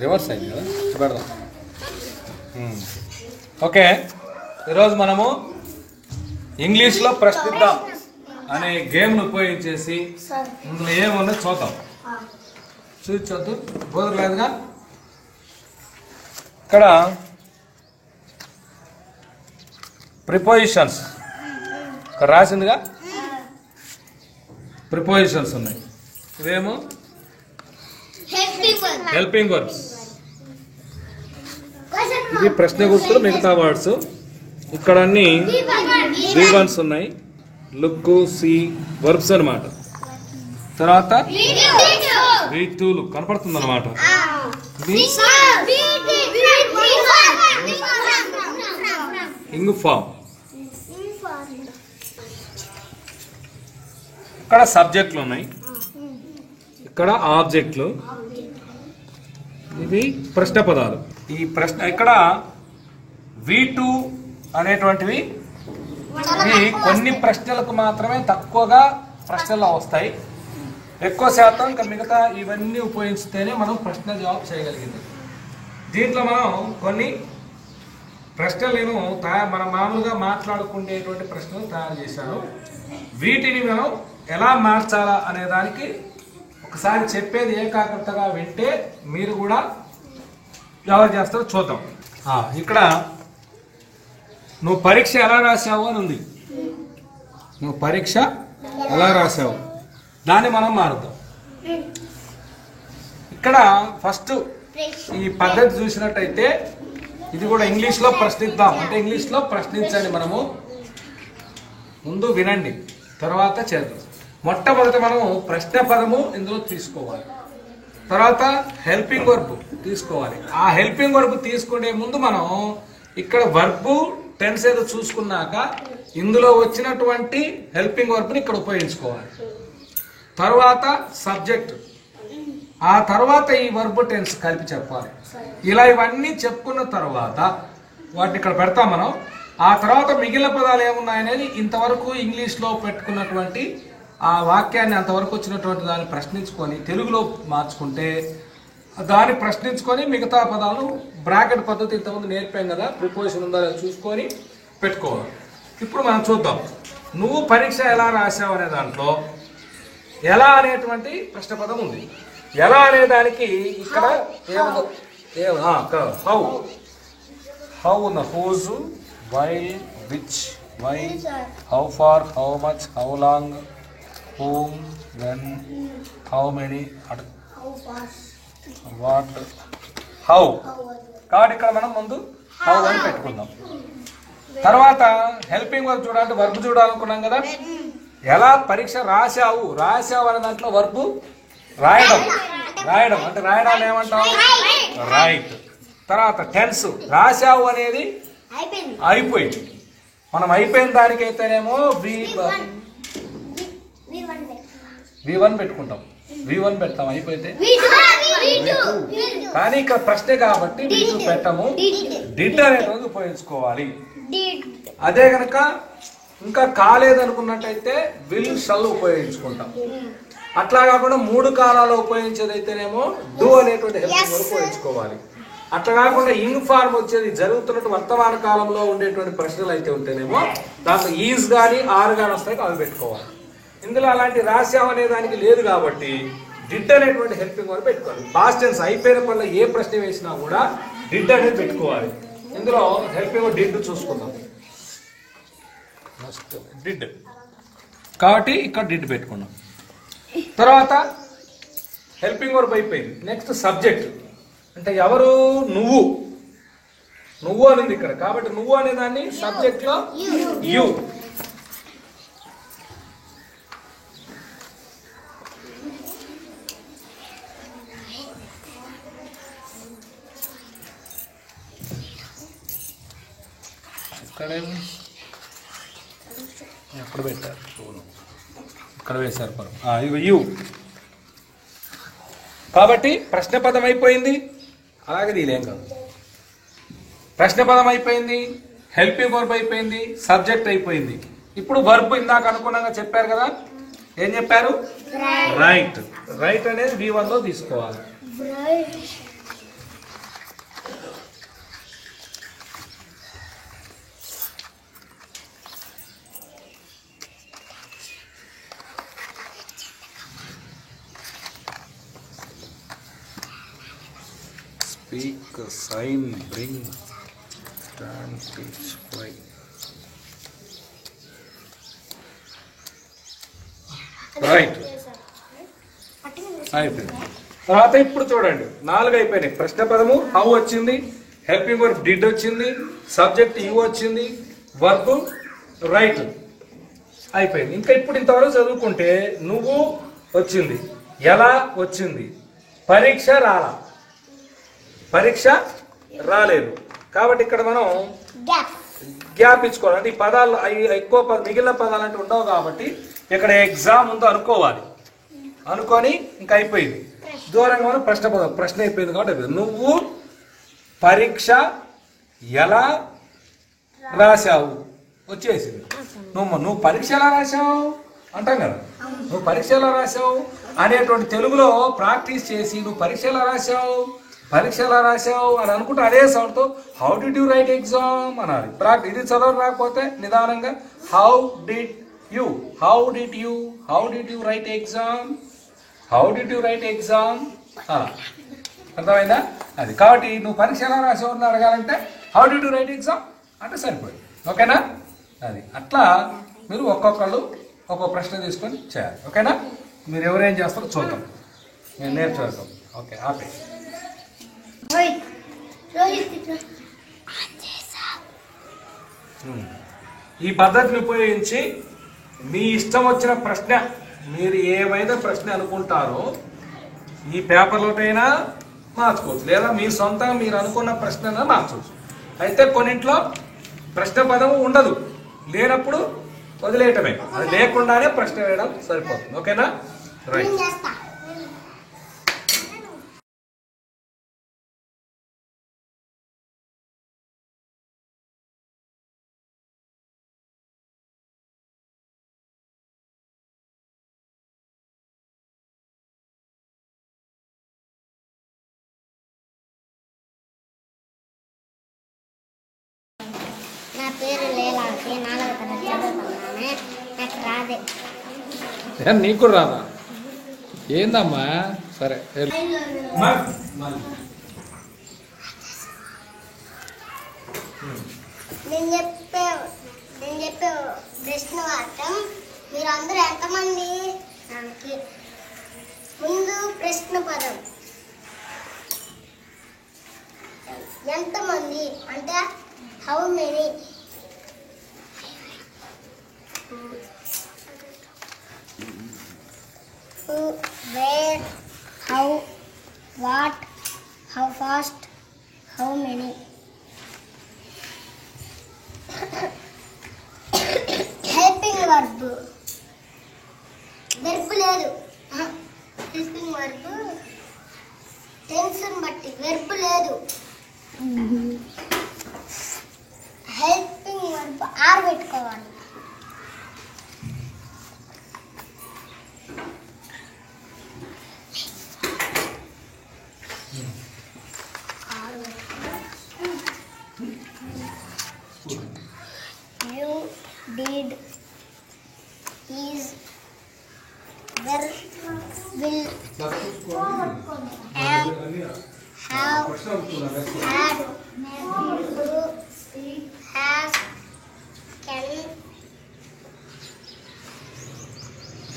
Reverse అయింది కదా పెడదాం. ఓకే, ఈరోజు మనము ఇంగ్లీష్లో ప్రశ్నిద్దాం అనే గేమ్ను ఉపయోగించేసి ఇందులో ఏముందో చూద్దాం. చూచొద్దు బోధలేదుగా. ఇక్కడ ప్రిపోజిషన్స్ ఇక్కడ రాసిందిగా, ప్రిపోజిషన్స్ ఉన్నాయి. ఇవేమో హెల్పింగ్ వర్బ్స్. ఇది ప్రశ్న గుర్తులు, మిగతా వర్డ్స్. ఇక్కడ అన్ని V1s ఉన్నాయి. లుక్, సీ వర్బ్స్ అనమాట. తర్వాత V2లు కనపడుతుంది అనమాట. Ing form. ఇక్కడ సబ్జెక్టులు ఉన్నాయి, ఇక్కడ ఆబ్జెక్టులు, ఇవి ప్రశ్న పదాలు. ఈ ప్రశ్న ఇక్కడ V2 అనేటువంటివి ఇవి కొన్ని ప్రశ్నలకు మాత్రమే తక్కువగా ప్రశ్నలు వస్తాయి. ఎక్కువ శాతం ఇంకా మిగతా ఇవన్నీ ఉపయోగిస్తేనే మనం ప్రశ్న జవాబు చేయగలిగింది. దీంట్లో మనం కొన్ని ప్రశ్నలు నేను మనం మామూలుగా మాట్లాడుకునేటువంటి ప్రశ్నలు తయారు చేశాను. వీటిని మనం ఎలా మార్చాలా అనే దానికి ఒకసారి చెప్పేది ఏకాగ్రతగా వింటే మీరు కూడా ఎవరు చేస్తారో చూద్దాం. ఇక్కడ నువ్వు పరీక్ష ఎలా రాసావు అని ఉంది. నువ్వు పరీక్ష ఎలా రాసావు దాన్ని మనం మారుద్దాం. ఇక్కడ ఫస్ట్ ఈ పద్ధతి చూసినట్టయితే ఇది కూడా ఇంగ్లీష్లో ప్రశ్నిద్దాం అంటే ఇంగ్లీష్లో ప్రశ్నించండి. మనము ముందు వినండి, తర్వాత చేద్దాం. మొట్టమొదట మనము ప్రశ్న పదము ఇందులో తీసుకోవాలి, తర్వాత హెల్పింగ్ వర్బ్ తీసుకోవాలి. ఆ హెల్పింగ్ వర్బ్ తీసుకునే ముందు మనం ఇక్కడ వర్బు టెన్స్ ఏదో చూసుకున్నాక ఇందులో వచ్చినటువంటి హెల్పింగ్ వర్బ్ని ఇక్కడ ఉపయోగించుకోవాలి. తర్వాత సబ్జెక్ట్, ఆ తర్వాత ఈ వర్బ్ టెన్స్ కలిపి చెప్పాలి. ఇలా ఇవన్నీ చెప్పుకున్న తర్వాత వాటిని ఇక్కడ పెడతాం మనం. ఆ తర్వాత మిగిలిన పదాలు ఏమున్నాయనేది ఇంతవరకు ఇంగ్లీష్లో పెట్టుకున్నటువంటి ఆ వాక్యాన్ని అంతవరకు వచ్చినటువంటి దాన్ని ప్రశ్నించుకొని తెలుగులో మార్చుకుంటే దాన్ని ప్రశ్నించుకొని మిగతా పదాలు బ్రాకెట్ పద్ధతి ఇంతకుముందు నేర్పాం కదా, ప్రిపోజిషన్ ఉందా చూసుకొని పెట్టుకోవాలి. ఇప్పుడు మనం చూద్దాం. నువ్వు పరీక్ష ఎలా రాసావు అనే దాంట్లో ఎలా అనేటువంటి ప్రశ్న పదం ఉంది. ఎలా అనేదానికి ఇక్కడ హౌ, హౌ ఉన్న whose, why, which, why, how far, how much, how long, whom, when, how many, what, how. కాబట్టి ఇక్కడ మనం ముందు హౌ అని పెట్టుకుందాం. తర్వాత హెల్పింగ్ వర్బ్ చూడాలంటే వర్బ్ చూడాలనుకున్నాం కదా. ఎలా పరీక్ష రాశావు, రాశావు అనే దాంట్లో వర్బు రాయడం, రాయడం అంటే రాయడాన్ని ఏమంటావు రైట్. తర్వాత టెన్స్, రాశావు అనేది అయిపోయింది. మనం అయిపోయిన దానికైతేనేమో V1 పెట్టుకుంటాం, V1 పెడతాం అయిపోతే. కానీ ఇక్కడ ప్రశ్నే కాబట్టి V2 పెట్టము, డిడ్ అనేటువంటి ఉపయోగించుకోవాలి. అదే కనుక ఇంకా కాలేదనుకున్నట్టయితే విల్, షల్ ఉపయోగించుకుంటాం. అట్లా కాకుండా 3 కాలాలు ఉపయోగించేదైతేనేమో డూ అనేటువంటి హెల్పింగ్ వర్బ్ ఉపయోగించుకోవాలి. అట్లా కాకుండా ఇంగ్ ఫార్మ్ వచ్చేది జరుగుతున్నట్టు వర్తమాన కాలంలో ఉండేటువంటి ప్రశ్నలు అయితే ఉంటేనేమో దాంట్లో ఈజ్ కానీ ఆర్ కానీ వస్తాయి, అవి పెట్టుకోవాలి. ఇందులో అలాంటి రాశాం అనే దానికి లేదు కాబట్టి డిడ్ అనేటువంటి హెల్పింగ్ వర్బ్ పెట్టుకోవాలి. పాస్ట్ టెన్స్ అయిపోయిన పనులు ఏ ప్రశ్న వేసినా కూడా డిడ్ అనేది పెట్టుకోవాలి. ఇందులో హెల్పింగ్ వర్బ్ డిడ్ చూసుకుందాం. డిడ్ కాబట్టి ఇక్కడ డిడ్ పెట్టుకున్నాం. తర్వాత హెల్పింగ్ వర్బ్ అయిపోయింది. నెక్స్ట్ సబ్జెక్ట్ అంటే ఎవరు, నువ్వు, నువ్వు అనేది ఇక్కడ కాబట్టి నువ్వు అనే దాన్ని సబ్జెక్ట్ లో యు. ఎక్కడ పెట్టారు, ఇక్కడ వేశారు పదం, ఇవి యు. కాబట్టి ప్రశ్న పదం అయిపోయింది. అలాగే దీలేం కాదు, ప్రశ్న పదం అయిపోయింది, హెల్పింగ్ వర్బ్ అయిపోయింది, సబ్జెక్ట్ అయిపోయింది. ఇప్పుడు వర్బ్ ఇందాక అనుకున్నాగా చెప్పారు కదా, ఏం చెప్పారు, రైట్. రైట్ అనేది V1 లో తీసుకోవాలి. Speak sign bring stand teach fly. Write అయిపోయింది. తర్వాత ఇప్పుడు చూడండి 4 అయిపోయినాయి. ప్రశ్న పదము హౌ వచ్చింది, హెల్పింగ్ వర్బ్ డిడ్ వచ్చింది, సబ్జెక్ట్ యు వచ్చింది, వర్బ్ రైట్ అయిపోయింది. ఇంకా ఇప్పుడు ఇంతవరకు చదువుకుంటే నువ్వు వచ్చింది, ఎలా వచ్చింది, పరీక్ష రాలేదు. కాబట్టి ఇక్కడ మనం గ్యాప్ ఇచ్చుకోవాలి. అంటే ఈ పదాలు ఎక్కువ మిగిలిన పదాలు అంటే ఉండవు కాబట్టి ఇక్కడ ఎగ్జామ్ ఉందో అనుకొని ఇంకా అయిపోయింది. దూరంగా మనం ప్రశ్న అయిపోయింది కాబట్టి నువ్వు పరీక్ష ఎలా రాశావు వచ్చేసింది. నువ్వు పరీక్ష ఎలా రాశావు అంటాం కదా, నువ్వు పరీక్ష ఎలా రాశావు అనేటువంటి తెలుగులో ప్రాక్టీస్ చేసి నువ్వు పరీక్ష ఎలా రాశావు అని అనుకుంటే అదే సౌండ్తో how did you write exam అనాలి. ఇది చదవడం రాకపోతే నిదానంగా how did you write exam అర్థమైందా? అది కాబట్టి నువ్వు పరీక్ష ఎలా రాసావు అని అడగాలంటే how did you write exam అంటే సరిపోయింది. ఓకేనా? అది అట్లా మీరు ఒక్కొక్కళ్ళు ఒక్కొక్క ప్రశ్న తీసుకొని చేయాలి. ఓకేనా? మీరు ఎవరేం చేస్తారో చూద్దాం, నేను నేర్చుకుంటాం. ఓకే ఆపే. ఈ పద్ధతిని ఉపయోగించి మీ ఇష్టం వచ్చిన ప్రశ్న, మీరు ఏమైనా ప్రశ్న అనుకుంటారో ఈ పేపర్లోకైనా మార్చుకోవచ్చు, లేదా మీ సొంతంగా మీరు అనుకున్న ప్రశ్న మార్చవచ్చు. అయితే కొన్నింట్లో ప్రశ్న పదం ఉండదు, లేనప్పుడు వదిలేయటమే. అది లేకుండానే ప్రశ్న వేయడం సరిపోతుంది. ఓకేనా? రైట్. నా పేరు లీలావతి, 4వ తరగతి చదువుతున్నాను. నాకు రాదే. నీకు కూడా రాదా? ఏందమ్మా? సరే నేను చెప్పే ప్రశ్న వాక్యం మీరు అందరూ ఎంతమంది? దానికి ముందు ప్రశ్న పదం ఎంతమంది అంటే how many. Who, where, how, what, how fast, how many. Helping verb లేదు. హెల్పింగ్ వర్బ్ టెన్షన్ బట్టి వెర్బ్ లేదు. హెల్పింగ్ వర్బ్ ఆర్ పెట్టుకోవాలి. You, did, is, were, will, have, had, who, has, can,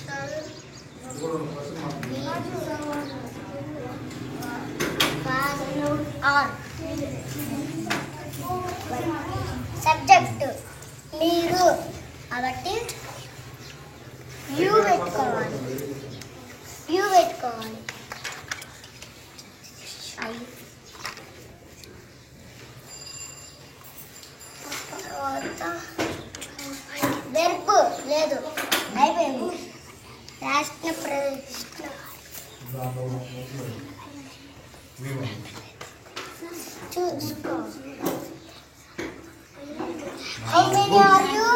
shall, be, was, are. Subject మీరు కాబట్టి you పెట్టుకోవాలి. తర్వాత verb లేదు, అయిపోయింది. రాసిన ప్రశ్న చూసుకో. How many are you?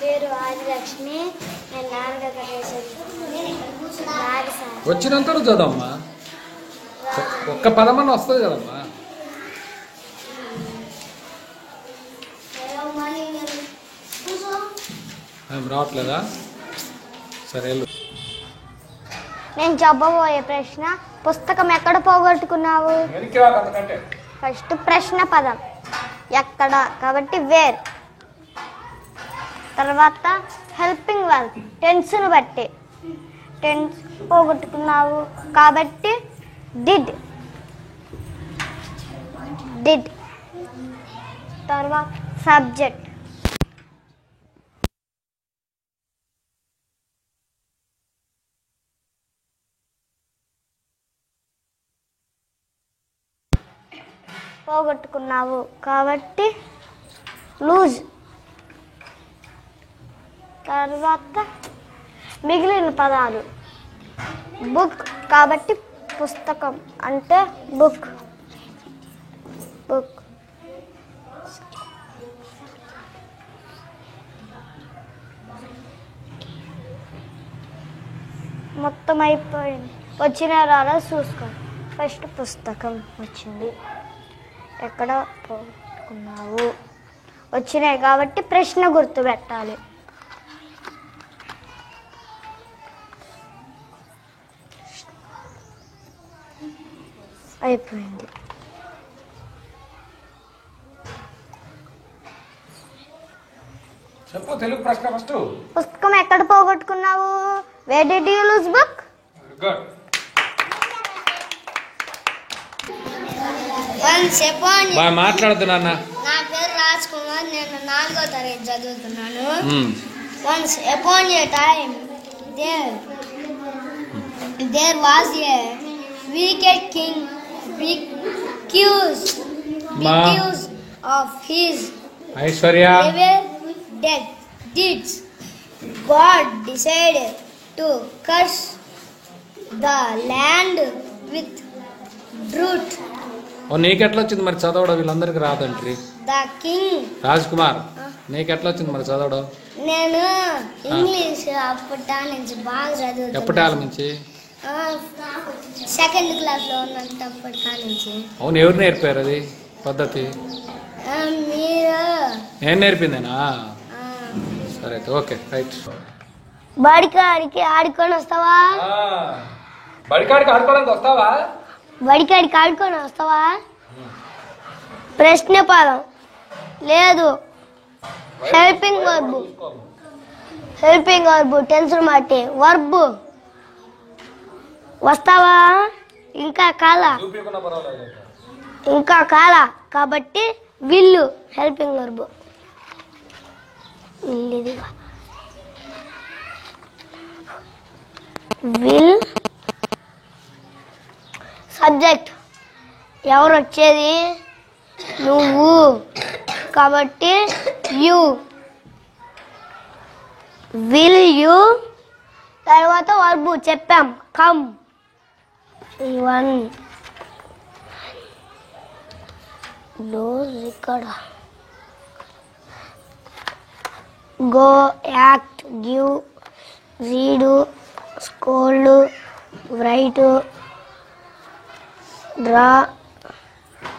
పేరు ఆదిలక్ష్మి, నేను 4వ తరగతి. వచ్చినంత చదవమ్మా, ఒక్క పదమన్న వస్తుంది కదమ్మా. ఏం రావట్లేదా? సరే నేను చెప్పబోయే ప్రశ్న, పుస్తకం ఎక్కడ పోగొట్టుకున్నావు? ఫస్ట్ ప్రశ్న పదం ఎక్కడ కాబట్టి వేర్. తర్వాత హెల్పింగ్ వర్బ్ టెన్స్ను బట్టి, టెన్స్ పోగొట్టుకున్నావు కాబట్టి డిడ్. తర్వాత సబ్జెక్ట్ పోగొట్టుకున్నావు కాబట్టి లూజ్. తర్వాత మిగిలిన పదాలు బుక్ కాబట్టి పుస్తకం అంటే బుక్. మొత్తం అయిపోయింది. వచ్చిన రాలా చూసుకోండి. ఫస్ట్ పుస్తకం వచ్చింది, ఎక్కడ పోగొట్టుకున్నావు వచ్చినాయి కాబట్టి ప్రశ్న గుర్తు పెట్టాలి. అయిపోయింది. చెప్పు తెలుగు ప్రశ్న ఫస్ట్. పుస్తకం ఎక్కడ పోగొట్టుకున్నావు? Where did you lose book? Good. మాట్లాడదు నాన్న. నా పేరు రాజ్ కుమార్, నేను 4వ తరగతి చదువుతున్నాను. Once upon a time there was a wicked king accused of his Aishwarya deeds. God decided to curse the land with drought. నీకెట్లా వచ్చింది మరి చదవడం? వీళ్ళందరికి రాదంట్రీ. The king రాజ్ కుమార్, నీకెట్లా వచ్చింది మరి చదవడం? నేను ఇంగ్లీష్ అప్పటి నుంచి బాగా చదువుతాను. ఎప్పటాల నుంచి? 2nd క్లాస్లో ఉన్నప్పటి నుంచి. అవును, ఎవరు నేర్పారు అది పద్ధతి? మీరు. నేను నేర్పిందేనా? సరే ఓకే రైట్. బడికాడికి ఆడుకొని వస్తావా? బడికాడికి ఆడుకోవడానికి వస్తావా? బడికాడికి ఆడుకొని వస్తావా? ప్రశ్న పదం లేదు. హెల్పింగ్ వర్బ్ టెన్స్ బట్టి వర్బ్. వస్తావా? ఇంకా కాల కాబట్టి will helping verb. Will subject. ఎవరు వచ్చేది? నువ్వు కాబట్టి యు. Will you. తర్వాత వర్బు చెప్పాం కమ్. ఇక్కడ go, act, give, read, scold, write, draw,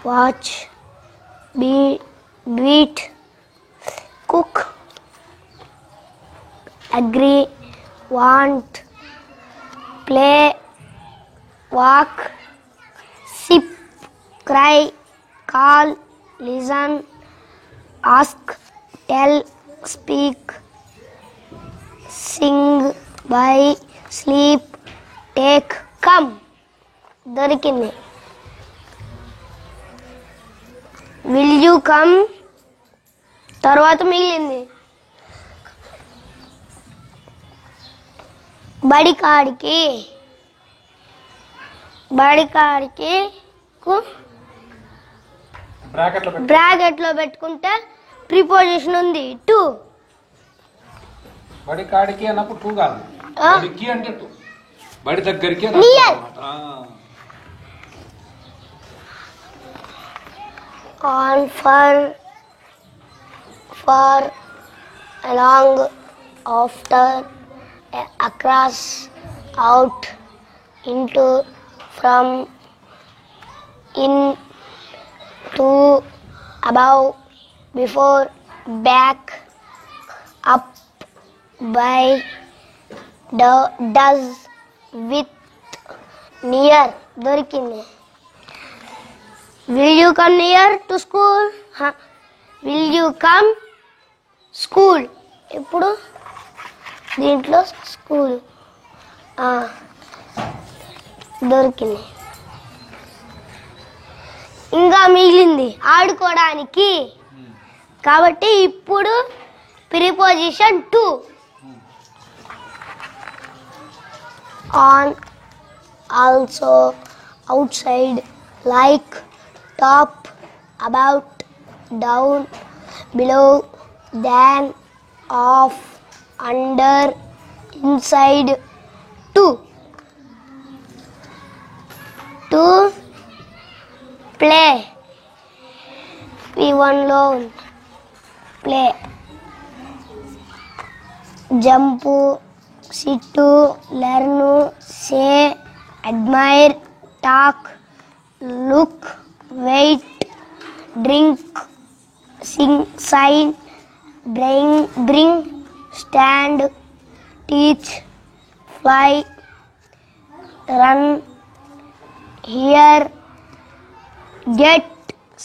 watch, beat, cook, agree, want, play, walk, sip, cry, call, listen, ask, tell, speak, sing, buy, sleep, take, come. దొరికింది. Will you come. తర్వాత మిగిలింది బడికాడికి. బ్రాకెట్లో పెట్టుకుంటే preposition ఉంది to. బడికాడికి అన్నప్పుడు two కాదు, బడికి అంటే టూ. బడి దగ్గరికి on, for, along, after, across, out, into, from, in, to, above, before, back, up, by, does with near దొరికింది. Will you come near to school? Will you come school. ఇప్పుడు దీంట్లో school దొరికింది. ఇంకా మిగిలింది ఆడుకోవడానికి. కాబట్టి ఇప్పుడు preposition to. On, also, outside, like, top, about, down, below, than, off, under, inside. To play. P1 లో play. Jump, sit, learn, say, admire, talk, look, wait, drink, sing, sign, bring, stand, teach, fly, run, hear, get,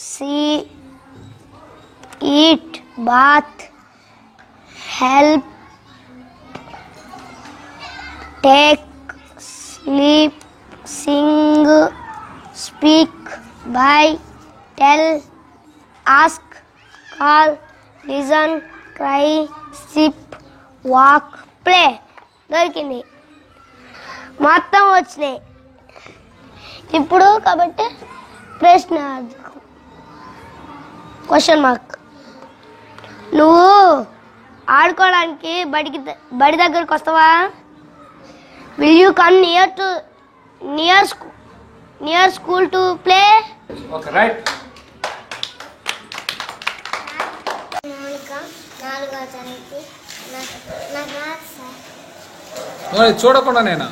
see, eat, bath, help, take, sleep, sing, speak, buy, tell, ask, call, listen, cry, sip, walk, play. దొరికింది. మొత్తం వచ్చినాయి. ఇప్పుడు కాబట్టి ప్రశ్న question mark. నువ్వు ఆడుకోవడానికి బడి దగ్గరకు వస్తావా? Will you come near school to play? Okay, right. చూడకుండా నేనా?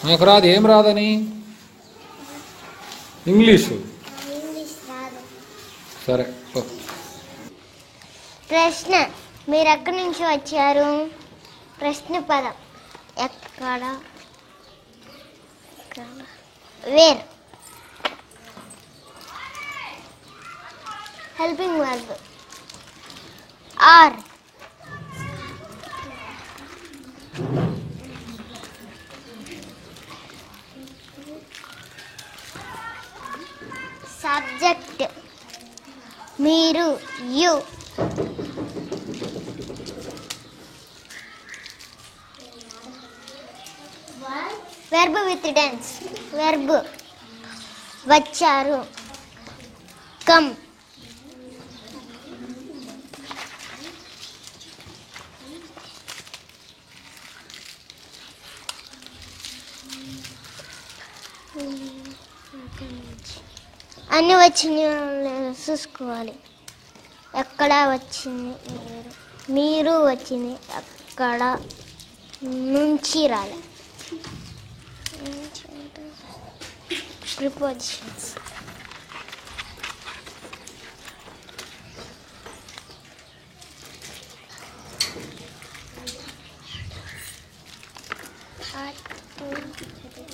నాకు రాదు. ఏం రాదని? ఇంగ్లీషు. సరే. ప్రశ్న, మీరు ఎక్కడి నుంచి వచ్చారు? ప్రశ్న పదం ఎక్కడ? Where. Helping verb are. Subject మీరు, you. Verb with tense. Verb వచ్చారు, కమ్. అన్నీ వచ్చింది చూసుకోవాలి. ఎక్కడ వచ్చింది? మీరు వచ్చింది. ఎక్కడ నుంచి రాలే. Prepositions.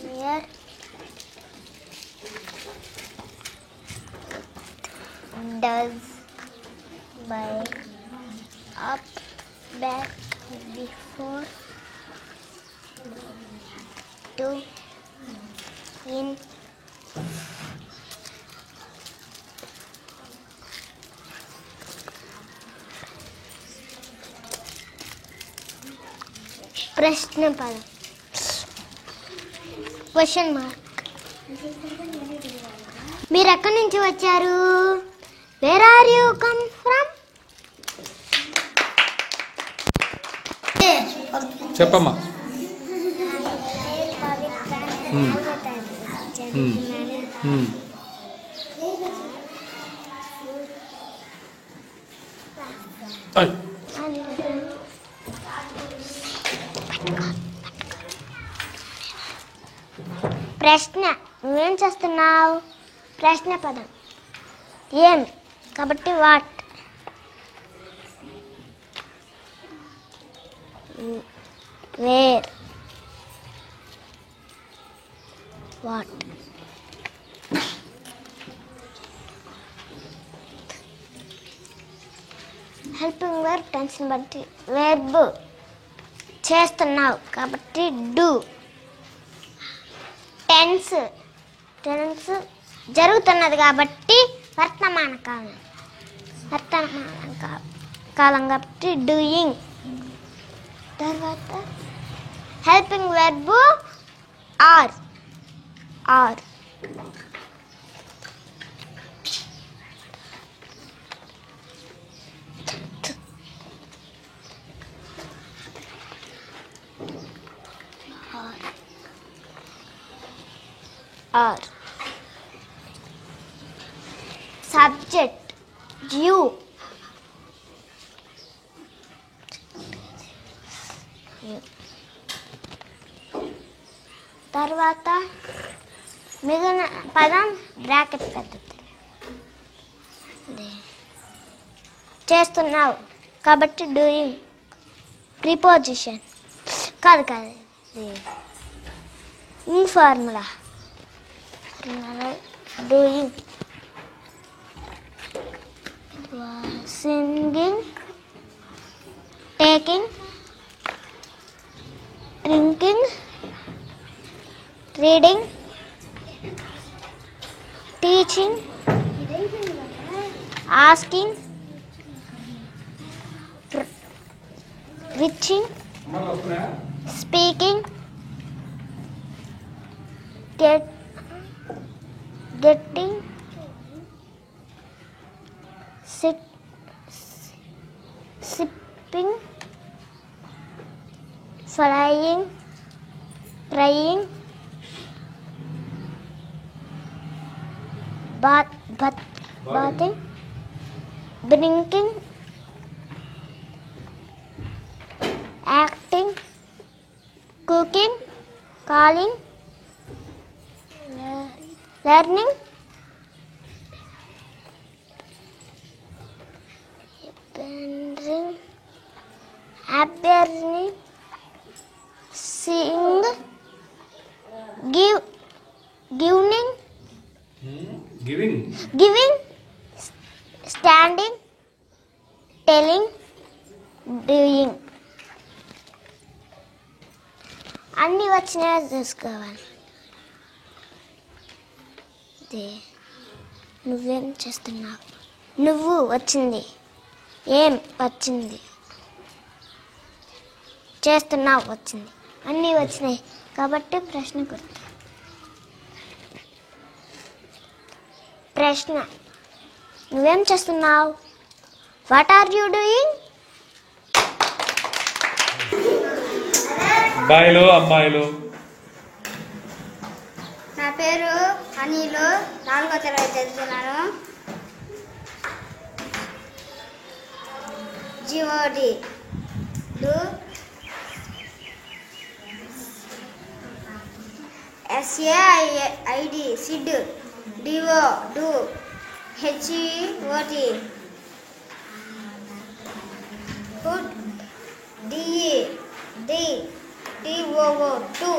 Here does, by, up, back, before, to, in, ప్రశ్న పదం క్వశ్చన్ మార్క్. మీరు ఎక్కడి నుంచి వచ్చారు? Where are you come from? చెప్పమ్మా. ప్రశ్న, నువ్వేం చేస్తున్నావు? ప్రశ్న పదం ఏం కాబట్టి what. Where, what. Helping verb టెన్స్ని బట్టి వెర్బ్ చేస్తున్నావు కాబట్టి డూ. టెన్స్ జరుగుతున్నది కాబట్టి వర్తమాన కాలం కాబట్టి డూయింగ్. తర్వాత helping verb are. Subject you. తర్వాత మిగిలిన పదం బ్రాకెట్ పద్ధతి. చేస్తున్నావు కాబట్టి డూయింగ్. ప్రిపోజిషన్ కాదు formula doing. Singing, taking, drinking, reading, teaching, asking, reaching, speaking, getting, sipping, flying, praying, bathing, drinking, acting, cooking, calling, learning, appearing, seeing, giving, standing, telling, doing. అన్నీ వచ్చినాయో చూసుకోవాలి. నువ్వేం చేస్తున్నావు? నువ్వు వచ్చింది. ఏం వచ్చింది? చేస్తున్నావు వచ్చింది. అన్నీ వచ్చినాయి కాబట్టి ప్రశ్న గుర్తు. ప్రశ్న నువ్వేం చేస్తున్నావు? What are you doing? అబ్బాయిలు అమ్మాయిలు. నా పేరు అనిలు, 4వ తరగతి చదువుతున్నాను. G O D do, SAID said, D O do, HEOT హుడ్, DE డి, TOO too,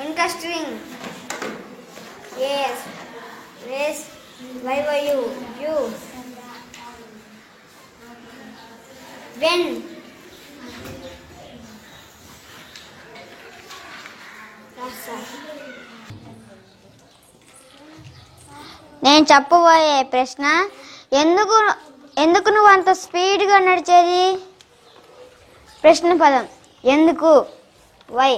interesting, yes YYU you, when నేను చెప్పబోయే ప్రశ్న, ఎందుకు నువ్వు అంత స్పీడ్గా నడిచేది? ప్రశ్న పదం ఎందుకు. Why,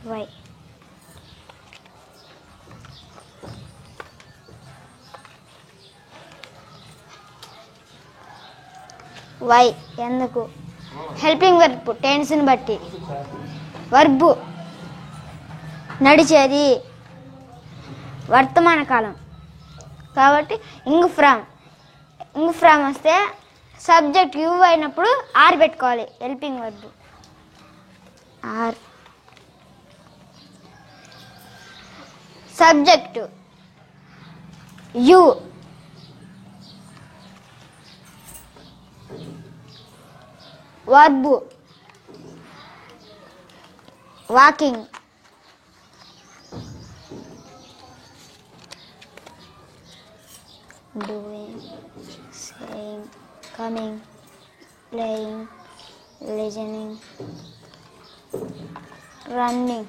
why. వై ఎందుకు. హెల్పింగ్ వర్బ్ టెన్స్ని బట్టి. వర్బు నడిచేది, వర్తమాన కాలం కాబట్టి ఇంగ్ ఫ్రమ్ వస్తే సబ్జెక్ట్ యు అయినప్పుడు ఆర్ పెట్టుకోవాలి. Helping verb are. Subject you. Verb walking. Doing, saying, coming, playing, listening, running,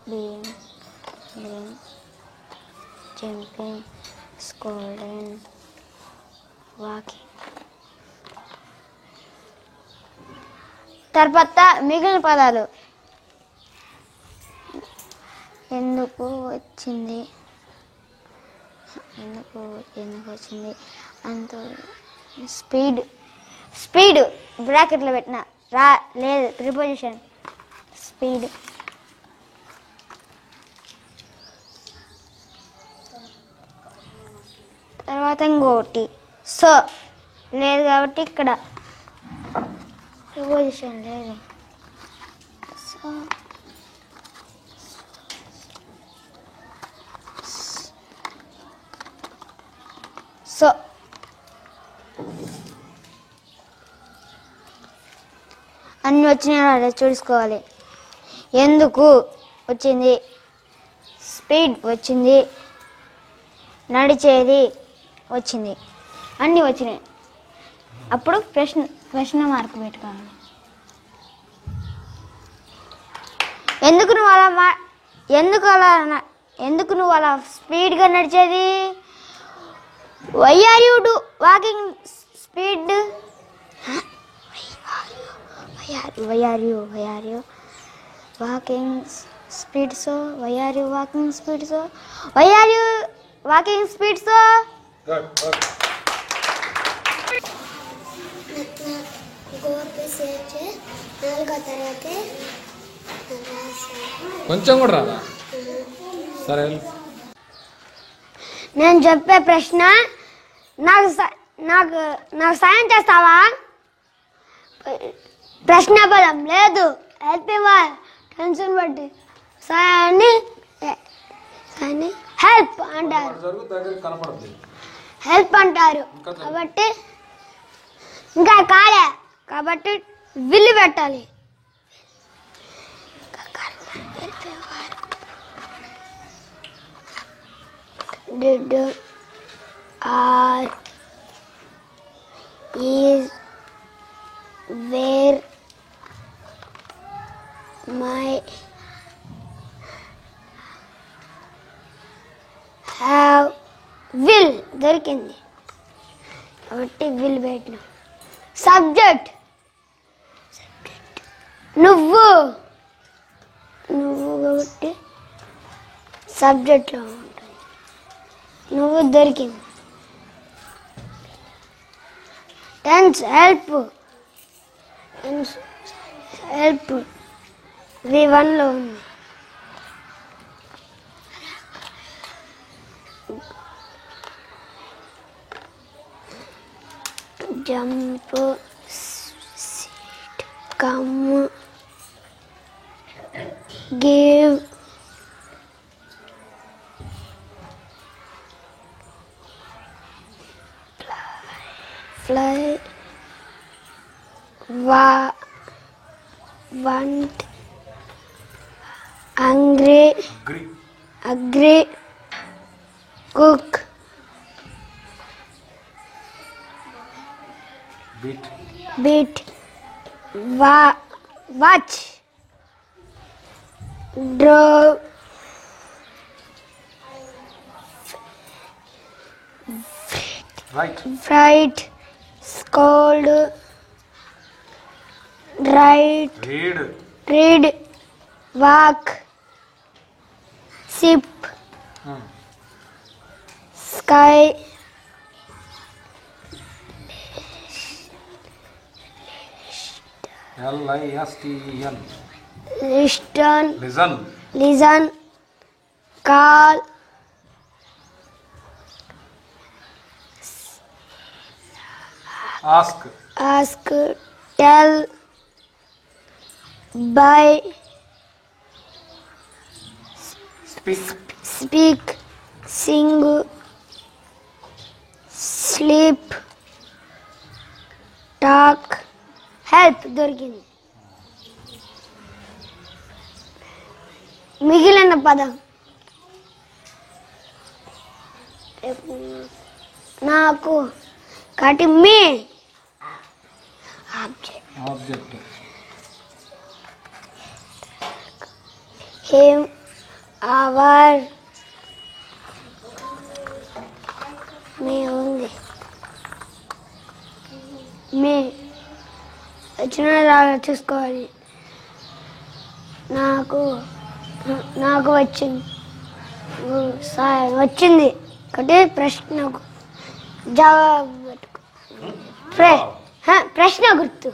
being, doing, jumping, scolding, walking. తర్వాత మిగిలిన పదాలు. ఎందుకు వచ్చింది, ఎందుకు వచ్చింది అంత. స్పీడ్ బ్రాకెట్లో పెట్టిన లేదు, ప్రిపోజిషన్ స్పీడ్. తర్వాత ఇంకోటి సో లేదు కాబట్టి ఇక్కడ ప్రిపోజిషన్ లేదు. సో సో అన్నీ వచ్చినాయి చూసుకోవాలి. ఎందుకు వచ్చింది, స్పీడ్ వచ్చింది, నడిచేది వచ్చింది, అన్నీ వచ్చినాయి. అప్పుడు ప్రశ్న మార్కు పెట్టుకోవాలి. ఎందుకు నువ్వు అలా స్పీడ్గా నడిచేది? Why are you walking speed? Why are you walking speed? So why are you walking speed? So why are you walking speed? So కొంచెం కూడా రాదా? సరే, నేను చెప్పే ప్రశ్న నాకు సాయం చేస్తావా? ప్రశ్న పదం లేదు, హెల్ప్ ఇవ్వాలి. టెన్షన్ బట్టి సాయాన్ని హెల్ప్ అంటారు, హెల్ప్ అంటారు. కాబట్టి ఇంకా కాలే కాబట్టి విల్లు పెట్టాలి. Did, are, is, where, my, have, will దొరికింది కాబట్టి విల్ పెట్టిన. సబ్జెక్ట్ నువ్వు కాబట్టి సబ్జెక్ట్లో ఉంటుంది. నువ్వు దొరికింది. టెన్స్ హెల్ప్ V1లో ఉంది. Jump, SIT, come, give, fly, want, angry, agree, cook, beat, watch, draw, fright, scold, write, read, walk, sip, sky, listen, call, ask, tell, buy, speak, Singh, sleep, talk, help దొరికింది. మిగిలిన పదం నాకు కాటి మీ ఆబ్జెక్ట్. హిమ్, అవర్, మీ ఉంది. మీ వచ్చిన రాగా చూసుకోవాలి. నాకు వచ్చింది ఒకటి ప్రశ్నకు జవాబు పెట్టుకో. ప్రశ్న గుర్తు.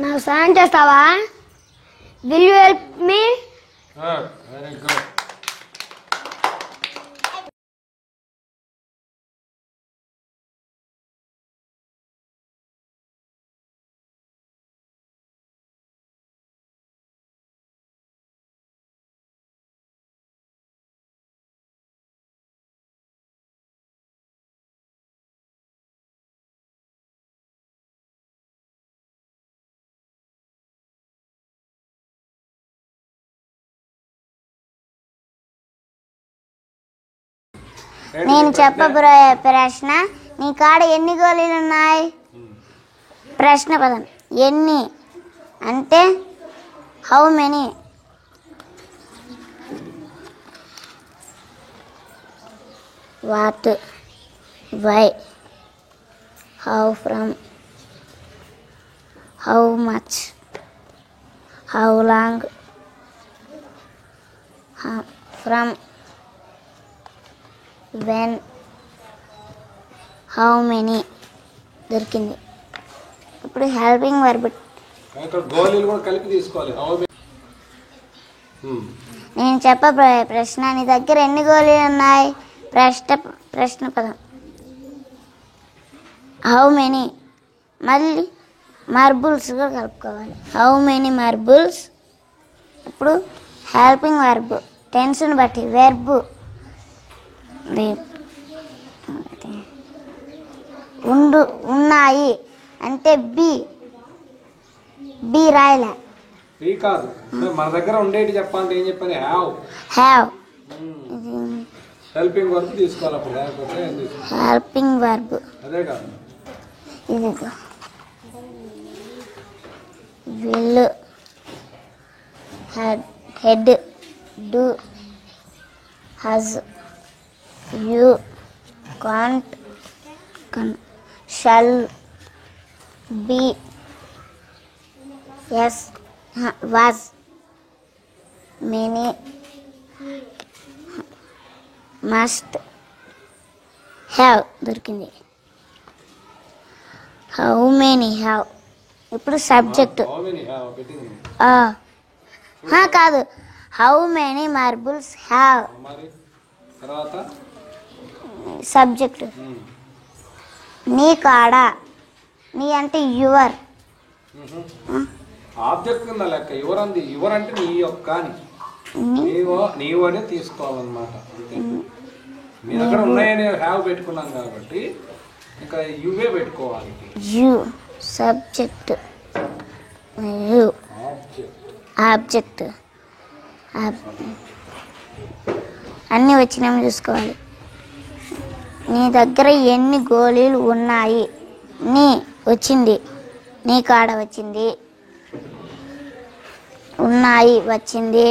నాకు సాయం చేస్తావా? Will you help me? Very good. నేను చెప్పబోయే ప్రశ్న, నీ కాడ ఎన్ని గోళీలు ఉన్నాయి? ప్రశ్న పదం ఎన్ని అంటే how many. What, why, how, from, how much, how long, from, when, how many దొరికింది. ఇప్పుడు హెల్పింగ్ వర్బ్. గోళీలు కూడా కలిపి తీసుకోవాలి. నేను చెప్పబోయే ప్రశ్న, నీ దగ్గర ఎన్ని గోళీలు ఉన్నాయి? ప్రశ్న పదం హౌ మెనీ. మళ్ళీ మార్బుల్స్ కూడా కలుపుకోవాలి. How many marbles. ఇప్పుడు హెల్పింగ్ వర్బ్ టెన్స్ని బట్టి వెర్బ్ ఉన్నాయి అంటే బి రాయలే. బి కాదు, మన దగ్గర ఉండేటి చెప్పాలంటే ఏం చెప్పాలి? హ్యావ్. హెల్పింగ్ వర్బ్ తీసుకోవాలి. అప్పుడు లేకపోతే హెల్పింగ్ వర్బ్ అదే కాదు. ఇది will, had, do, has, you, can't, shall, be, is, was, many, must, have దొరికింది. How many have. ఇప్పుడు సబ్జెక్ట్ కాదు, how many marbles have. Subject నీ కాడ. నీ అంటే యువర్. ఆబ్జెక్ట్ కింద లెక్క. యువర్ అంది. యువర్ అంటే నీ యొక్క అని, నీవు అని తీసుకోవాలన్నమాట. మీ దగ్గర ఉన్నాయని హ్యావ్ పెట్టుకున్నాం కాబట్టి ఇంకా యువే పెట్టుకోవాలి. You subject, you object. అన్నీ వచ్చినామో చూసుకోవాలి. నీ దగ్గర ఎన్ని గోళీలు ఉన్నాయి? నీ వచ్చింది, నీ కాడ వచ్చింది, ఉన్నాయి వచ్చింది,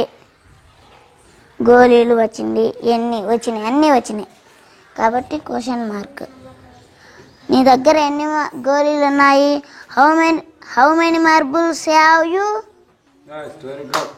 గోళీలు వచ్చింది, ఎన్ని వచ్చినాయి, అన్నీ వచ్చినాయి కాబట్టి క్వశ్చన్ మార్క్. నీ దగ్గర ఎన్ని గోళీలు ఉన్నాయి? How many marbles have you? Very good.